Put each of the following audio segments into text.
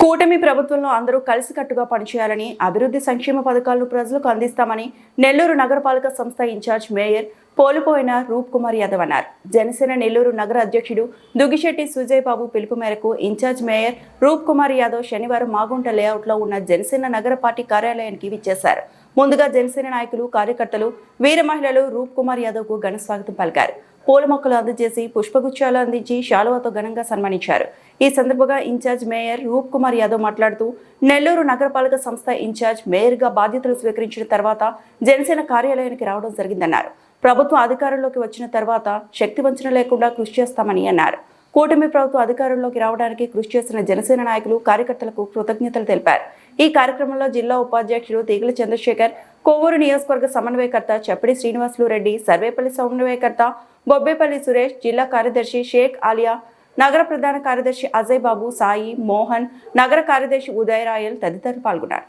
కూటమి ప్రభుత్వంలో అందరూ కలిసికట్టుగా పనిచేయాలని, అభివృద్ధి సంక్షేమ పథకాలను ప్రజలకు అందిస్తామని నెల్లూరు నగరపాలక సంస్థ ఇన్ఛార్జ్ మేయర్ పోలుపోయిన రూప్ కుమార్ యాదవ్ అన్నారు. జనసేన నెల్లూరు నగర అధ్యక్షుడు దుగిశెట్టి సుజయ్ బాబు పిలుపు మేరకు ఇన్ఛార్జ్ మేయర్ రూప్ కుమార్ యాదవ్ శనివారం మాగుంట లేఅవుట్లో ఉన్న జనసేన నగర పార్టీ కార్యాలయానికి విచ్చేశారు. ముందుగా జనసేన నాయకులు, కార్యకర్తలు, వీర మహిళలు రూప్ కుమార్ యాదవ్ కు ఘన స్వాగతం పలికారు. పూల మొక్కలు అందజేసి పుష్పగుచ్చాలు అందించి శాలువాతో ఘనంగా సన్మానించారు. ఈ సందర్భంగా ఇన్ఛార్జ్ మేయర్ రూప్ కుమార్ యాదవ్ మాట్లాడుతూ, నెల్లూరు నగరపాలక సంస్థ ఇన్ఛార్జ్ మేయర్గా బాధ్యతలు స్వీకరించిన తర్వాత జనసేన కార్యాలయానికి రావడం జరిగిందన్నారు. ప్రభుత్వం అధికారంలోకి వచ్చిన తర్వాత శక్తి వంచన లేకుండా కృషి చేస్తామని అన్నారు. కూటమి ప్రభుత్వం అధికారంలోకి రావడానికి కృషి చేసిన జనసేన నాయకులు, కార్యకర్తలకు కృతజ్ఞతలు తెలిపారు. ఈ కార్యక్రమంలో జిల్లా ఉపాధ్యక్షుడు తీగల చంద్రశేఖర్, కొవ్వూరు నియోజకవర్గ సమన్వయకర్త చప్పిడి శ్రీనివాసులు రెడ్డి, సర్వేపల్లి సమన్వయకర్త బొబ్బేపల్లి సురేష్, జిల్లా కార్యదర్శి షేక్ ఆలియా, నగర ప్రధాన కార్యదర్శి అజయ్ బాబు, సాయి, మోహన్, నగర కార్యదర్శి ఉదయ్ రాయల్ తదితరులు పాల్గొన్నారు.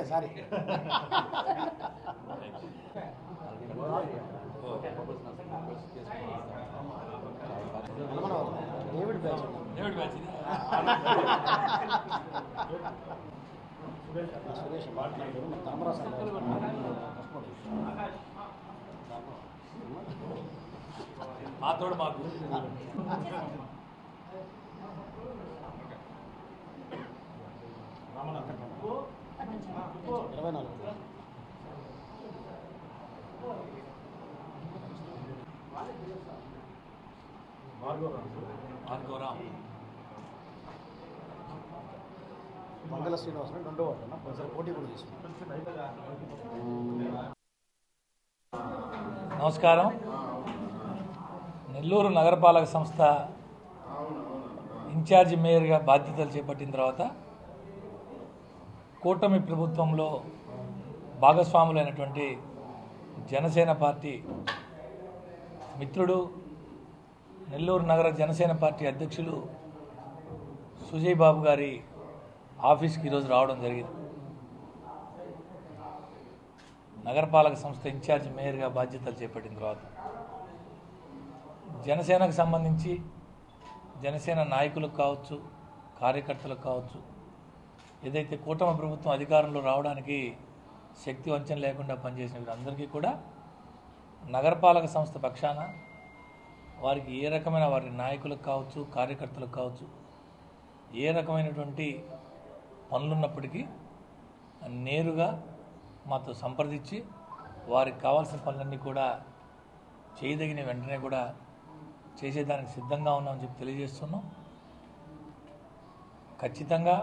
సారీ సురేష్ మాతోడు మాకు 24 మంగళ శ్రీనివాసరావు రెండో వార్డు కొంచెం పోటీ కూడా తీసుకున్నాం. నమస్కారం. నెల్లూరు నగరపాలక సంస్థ ఇన్ఛార్జి మేయర్గా బాధ్యతలు చేపట్టిన తర్వాత కూటమి ప్రభుత్వంలో భాగస్వాములైనటువంటి జనసేన పార్టీ మిత్రుడు, నెల్లూరు నగర జనసేన పార్టీ అధ్యక్షులు సుజయ్ బాబు గారి ఆఫీస్కి ఈరోజు రావడం జరిగింది. నగరపాలక సంస్థ ఇన్ఛార్జ్ మేయర్గా బాధ్యతలు చేపట్టిన తర్వాత జనసేనకు సంబంధించి జనసేన నాయకులకు కావచ్చు, కార్యకర్తలకు కావచ్చు, ఏదైతే కూటమి ప్రభుత్వం అధికారంలో రావడానికి శక్తి వంచన లేకుండా పనిచేసిన వీరందరికీ కూడా నగరపాలక సంస్థ పక్షాన వారికి ఏ రకమైన వారి నాయకులకు కావచ్చు, కార్యకర్తలకు కావచ్చు, ఏ రకమైనటువంటి పనులున్నప్పటికీ నేరుగా మాతో సంప్రదించి వారికి కావాల్సిన పనులన్నీ కూడా చేయదగిన వెంటనే కూడా చేసేదానికి సిద్ధంగా ఉన్నామని చెప్పి తెలియజేస్తున్నాం. ఖచ్చితంగా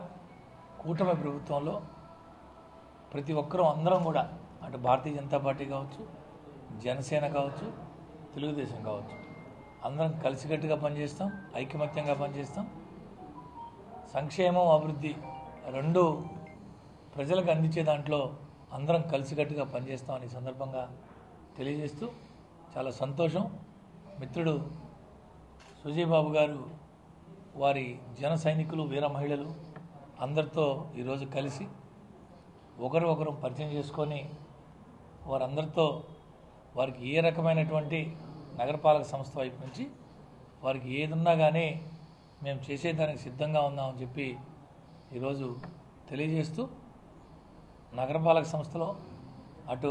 కూటమి ప్రభుత్వంలో ప్రతి ఒక్కరూ అందరం కూడా అటు భారతీయ జనతా పార్టీ కావచ్చు, జనసేన కావచ్చు, తెలుగుదేశం కావచ్చు, అందరం కలిసికట్టుగా పనిచేస్తాం, ఐకమత్యంగా పనిచేస్తాం. సంక్షేమం, అభివృద్ధి రెండు ప్రజలకు అందించే దాంట్లో అందరం కలిసికట్టుగా పనిచేస్తామని సందర్భంగా తెలియజేస్తూ చాలా సంతోషం. మిత్రుడు సుజయ్ బాబు గారు వారి జన సైనికులు, వీర మహిళలు అందరితో ఈరోజు కలిసి ఒకరు పరిచయం చేసుకొని వారందరితో వారికి ఏ రకమైనటువంటి నగరపాలక సంస్థ వైపు నుంచి వారికి ఏదున్నా కానీ మేము చేసేదానికి సిద్ధంగా ఉన్నామని చెప్పి ఈరోజు తెలియజేస్తూ నగరపాలక సంస్థలో అటు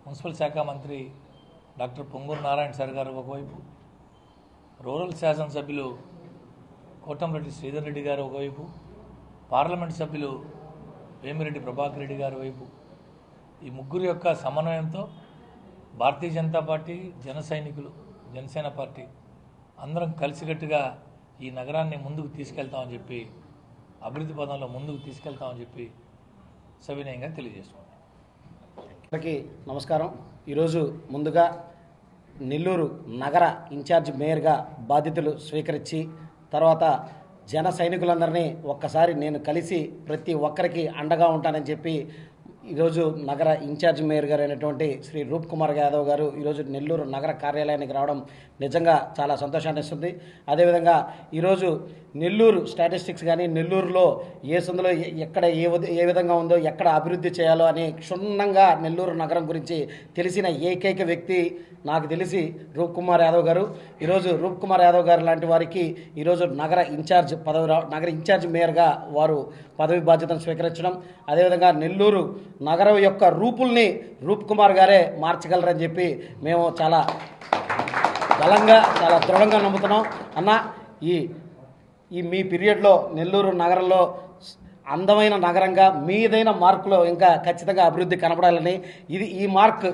మున్సిపల్ శాఖ మంత్రి డాక్టర్ పొంగూరు నారాయణ సార్ గారు ఒకవైపు, రూరల్ శాసనసభ్యులు కోటంరెడ్డి శ్రీధర్ రెడ్డి గారు ఒకవైపు, పార్లమెంట్ సభ్యులు వేమిరెడ్డి ప్రభాకర్ రెడ్డి గారి వైపు ఈ ముగ్గురు యొక్క సమన్వయంతో భారతీయ జనతా పార్టీ, జన సైనికులు, జనసేన పార్టీ అందరం కలిసికట్టుగా ఈ నగరాన్ని ముందుకు తీసుకెళ్తామని చెప్పి, అభివృద్ధి పదంలో ముందుకు తీసుకెళ్తామని చెప్పి సవినయంగా తెలియజేస్తున్నాం. అందరికీ నమస్కారం. ఈరోజు ముందుగా నెల్లూరు నగర ఇన్ఛార్జ్ మేయర్గా బాధ్యతలు స్వీకరించి తర్వాత జన సైనికులందరినీ ఒక్కసారి నేను కలిసి ప్రతి ఒక్కరికి అండగా ఉంటానని చెప్పి ఈరోజు నగర ఇన్ఛార్జ్ మేయర్ గారు అయినటువంటి శ్రీ రూప్ కుమార్ యాదవ్ గారు ఈరోజు నెల్లూరు నగర కార్యాలయానికి రావడం నిజంగా చాలా సంతోషాన్ని ఇస్తుంది. అదేవిధంగా ఈరోజు నెల్లూరు స్టాటిస్టిక్స్ కానీ నెల్లూరులో ఏ సందులో ఎక్కడ ఏ విధంగా ఉందో ఎక్కడ అభివృద్ధి చేయాలో అని క్షుణ్ణంగా నెల్లూరు నగరం గురించి తెలిసిన ఏకైక వ్యక్తి నాకు తెలిసి రూప్ కుమార్ యాదవ్ గారు. ఈరోజు రూప్ కుమార్ యాదవ్ గారు లాంటి వారికి ఈరోజు నగర ఇన్ఛార్జ్ మేయర్గా వారు పదవి బాధ్యతను స్వీకరించడం, అదేవిధంగా నెల్లూరు నగరం యొక్క రూపుల్ని రూప్ కుమార్ గారే మార్చగలరని చెప్పి మేము చాలా బలంగా చాలా దృఢంగా నమ్ముతున్నాం. అన్న ఈ మీ పీరియడ్లో నెల్లూరు నగరంలో అందమైన నగరంగా మీదైన మార్కులో ఇంకా ఖచ్చితంగా అభివృద్ధి కనపడాలని, ఈ మార్క్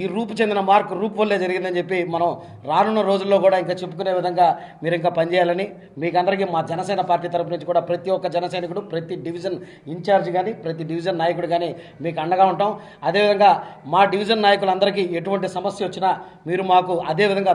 ఈ రూపు చెందిన మార్క్ రూపు వల్లే జరిగిందని చెప్పి మనం రానున్న రోజుల్లో కూడా ఇంకా చెప్పుకునే విధంగా మీరు ఇంకా పనిచేయాలని మీకు అందరికీ మా జనసేన పార్టీ తరపు నుంచి కూడా ప్రతి ఒక్క జన సైనికుడు, ప్రతి డివిజన్ ఇన్ఛార్జ్ కానీ ప్రతి డివిజన్ నాయకుడు కానీ మీకు అండగా ఉంటాం. అదేవిధంగా మా డివిజన్ నాయకులందరికీ ఎటువంటి సమస్య వచ్చినా మీరు మాకు అదేవిధంగా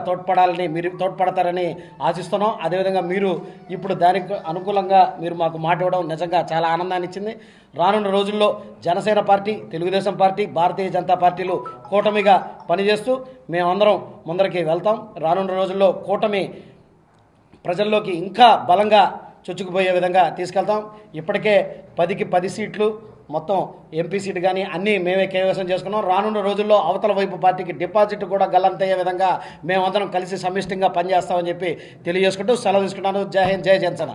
మీరు తోడ్పడతారని ఆశిస్తున్నాం. అదేవిధంగా మీరు ఇప్పుడు దానికి అనుకూలంగా మీరు మాకు మాట ఇవ్వడం నిజంగా చాలా ఆనందాన్ని ఇచ్చింది. రానున్న రోజుల్లో జనసేన పార్టీ, తెలుగుదేశం పార్టీ, భారతీయ జనతా పార్టీలు కూటమిగా పనిచేస్తూ మేమందరం ముందరికి వెళ్తాం. రానున్న రోజుల్లో కూటమి ప్రజల్లోకి ఇంకా బలంగా చొచ్చుకుపోయే విధంగా తీసుకెళ్తాం. ఇప్పటికే 10కి 10 సీట్లు మొత్తం ఎంపీ సీటు కానీ అన్నీ మేమే కైవసం చేసుకున్నాం. రానున్న రోజుల్లో అవతల వైపు పార్టీకి డిపాజిట్ కూడా గల్లంతయ్యే విధంగా మేమందరం కలిసి సమిష్టిగా పనిచేస్తామని చెప్పి తెలియజేసుకుంటూ సెలవు తీసుకుంటాను. జై హింద్, జై జనసేన.